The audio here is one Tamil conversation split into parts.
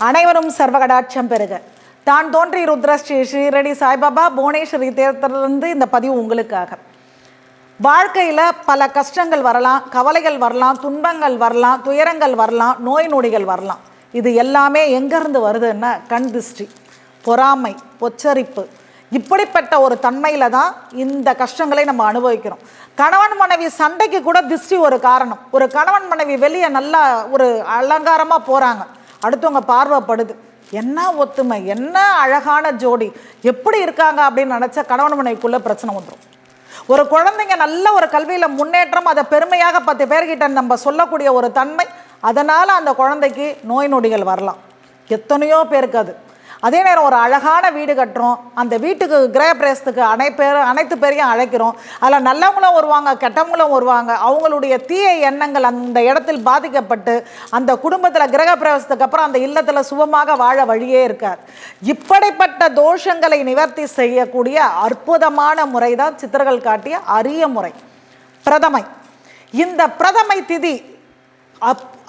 அனைவரும் சர்வகடாட்சம் பெறுக. தான் தோன்றி ருத்ர ஸ்ரீ ஸ்ரீரடி சாய்பாபா புவனேஸ்வரி தேர்தலிருந்து இந்த பதிவு உங்களுக்காக. வாழ்க்கையில் பல கஷ்டங்கள் வரலாம், கவலைகள் வரலாம், துன்பங்கள் வரலாம், துயரங்கள் வரலாம், நோய் நொடிகள் வரலாம். இது எல்லாமே எங்கேருந்து வருதுன்னா கண் திருஷ்டி, பொறாமை, பொச்சரிப்பு, இப்படிப்பட்ட ஒரு தன்மையில் தான் இந்த கஷ்டங்களை நம்ம அனுபவிக்கிறோம். கணவன் மனைவி சண்டைக்கு கூட திருஷ்டி ஒரு காரணம். ஒரு கணவன் மனைவி வெளியே நல்லா ஒரு அலங்காரமாக போகிறாங்க, அடுத்தவங்க பார்வைப்படுது, என்ன ஒத்துமை, என்ன அழகான ஜோடி, எப்படி இருக்காங்க அப்படின்னு நினச்சா கணவன் மனைவிக்குள்ளே பிரச்சனை வந்துடும். ஒரு குழந்தைங்க நல்ல ஒரு கல்வியில் முன்னேற்றம், அதை பெருமையாக 10 பேர்கிட்ட நம்ம சொல்லக்கூடிய ஒரு தன்மை, அதனால் அந்த குழந்தைக்கு நோய் நொடிகள் வரலாம். எத்தனையோ பேருக்கு அது. அதே நேரம் ஒரு அழகான வீடு கட்டுறோம், அந்த வீட்டுக்கு கிரகப்பிரவேசத்துக்கு அனைத்து பேரையும் அழைக்கிறோம். அதில் நல்லவங்களும் வருவாங்க, கெட்டவங்களும் வருவாங்க. அவங்களுடைய தீய எண்ணங்கள் அந்த இடத்தில் பாதிக்கப்பட்டு அந்த குடும்பத்தில் கிரகப்பிரவேசத்துக்கு அப்புறம் அந்த இல்லத்தில் சுபமாக வாழ வழியே இருக்கார். இப்படிப்பட்ட தோஷங்களை நிவர்த்தி செய்யக்கூடிய அற்புதமான முறை தான் சித்தர்கள் காட்டிய அரிய முறை பிரதமை. இந்த பிரதமை திதி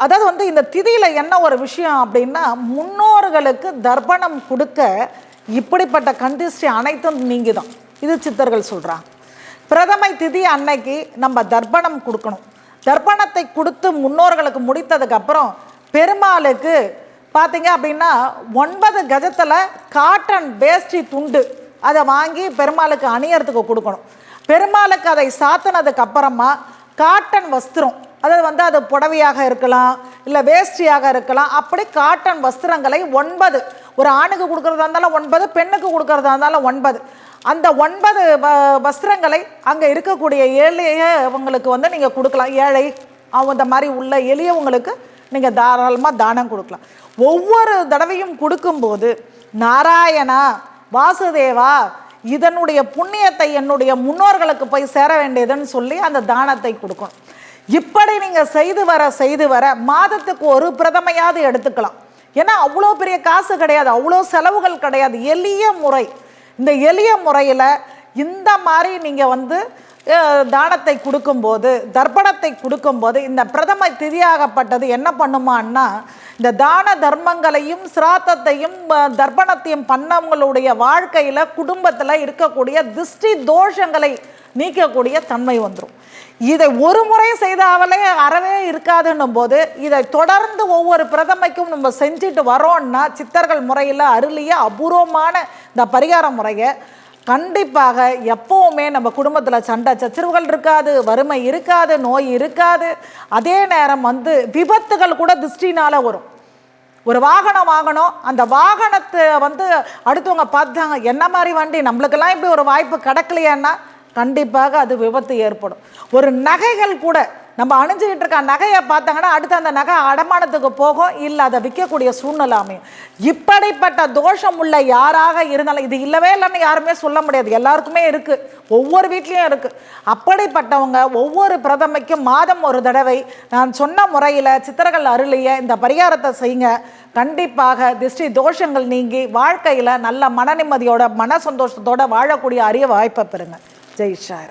அதாவது இந்த திதியில் என்ன ஒரு விஷயம் அப்படின்னா, முன்னோர்களுக்கு தர்ப்பணம் கொடுக்க இப்படிப்பட்ட கந்திஷ்டி அனைத்தும் நீங்கி தான். இது சித்தர்கள் சொல்கிறாங்க. பிரதமை திதி அன்னைக்கு நம்ம தர்ப்பணம் கொடுக்கணும். தர்ப்பணத்தை கொடுத்து முன்னோர்களுக்கு முடித்ததுக்கப்புறம் பெருமாளுக்கு பார்த்தீங்க அப்படின்னா 9 கஜத்தில் காட்டன் வேஷ்டி துண்டு அதை வாங்கி பெருமாளுக்கு அணியறதுக்கு கொடுக்கணும். பெருமாளுக்கு அதை சாத்தினதுக்கு அப்புறமா காட்டன் வஸ்திரம், அதாவது அது புடவையாக இருக்கலாம், இல்லை வேஷ்டியாக இருக்கலாம், அப்படி காட்டன் வஸ்திரங்களை 9, ஒரு ஆணுக்கு கொடுக்குறதா இருந்தாலும் 9, பெண்ணுக்கு கொடுக்குறதா இருந்தாலும் 9, அந்த 9 வஸ்திரங்களை அங்கே இருக்கக்கூடிய எளியவங்களுக்கு நீங்கள் கொடுக்கலாம். ஏழை அந்த மாதிரி உள்ள எளியவங்களுக்கு நீங்கள் தாராளமாக தானம் கொடுக்கலாம். ஒவ்வொரு தடவையும் கொடுக்கும்போது நாராயணா, வாசுதேவா, இதனுடைய புண்ணியத்தை என்னுடைய முன்னோர்களுக்கு போய் சேர வேண்டியதுன்னு சொல்லி அந்த தானத்தை கொடுக்கணும். இப்படி நீங்கள் செய்து வர மாதத்துக்கு ஒரு பிரதமையாவது எடுத்துக்கலாம். ஏன்னா அவ்வளோ பெரிய காசு கிடையாது, அவ்வளோ செலவுகள் கிடையாது, எளிய முறை. இந்த எளிய முறையில் இந்த மாதிரி நீங்கள் தானத்தை கொடுக்கும்போது, தர்ப்பணத்தை கொடுக்கும்போது, இந்த பிரதம திதியாகப்பட்டது என்ன பண்ணுமான்னா, இந்த தான தர்மங்களையும் சிராத்தத்தையும் தர்ப்பணத்தையும் பண்ணவங்களுடைய வாழ்க்கையில் குடும்பத்தில் இருக்கக்கூடிய திருஷ்டி தோஷங்களை நீக்கக்கூடிய தன்மை வந்துடும். இதை ஒரு முறை செய்தாலே அறவே இருக்காதுன்னும் போது இதை தொடர்ந்து ஒவ்வொரு பிரதமைக்கும் நம்ம செஞ்சுட்டு வரோம்னா, சித்தர்கள் முறையில் அருளிய அபூர்வமான இந்த பரிகார முறையை கண்டிப்பாக எப்போவுமே நம்ம குடும்பத்தில் சண்டை சச்சரவுகள் இருக்காது, வறுமை இருக்காது, நோய் இருக்காது. அதே நேரம் விபத்துகள் கூட திருஷ்டினால் வரும். ஒரு வாகனம் வாங்கணும், அந்த வாகனத்தை அடுத்தவங்க பார்த்தாங்க, என்ன மாதிரி வண்டி, நம்மளுக்கெல்லாம் இப்படி ஒரு வாய்ப்பு கிடைக்கலையான்னா கண்டிப்பாக அது விபத்து ஏற்படும். ஒரு நகைகள் கூட நம்ம அணிஞ்சுக்கிட்டு இருக்க நகையை பார்த்தாங்கன்னா அடுத்து அந்த நகை அடமானத்துக்கு போகும், இல்லை அதை விற்கக்கூடிய சூழ்நிலை அமையும். இப்படிப்பட்ட தோஷம் உள்ள யாராக இருந்தாலும், இது இல்லவே இல்லைன்னு யாருமே சொல்ல முடியாது, எல்லாருக்குமே இருக்குது, ஒவ்வொரு வீட்லேயும் இருக்குது. அப்படிப்பட்டவங்க ஒவ்வொரு பிரதமைக்கும் மாதம் ஒரு தடவை நான் சொன்ன முறையில் சித்தர்கள் அருளிய இந்த பரிகாரத்தை செய்யுங்க. கண்டிப்பாக திருஷ்டி தோஷங்கள் நீங்கி வாழ்க்கையில் நல்ல மன நிம்மதியோட, மன சந்தோஷத்தோடு வாழக்கூடிய அரிய வாய்ப்பை பெறுங்க. ஜெய் சாய்ராம்.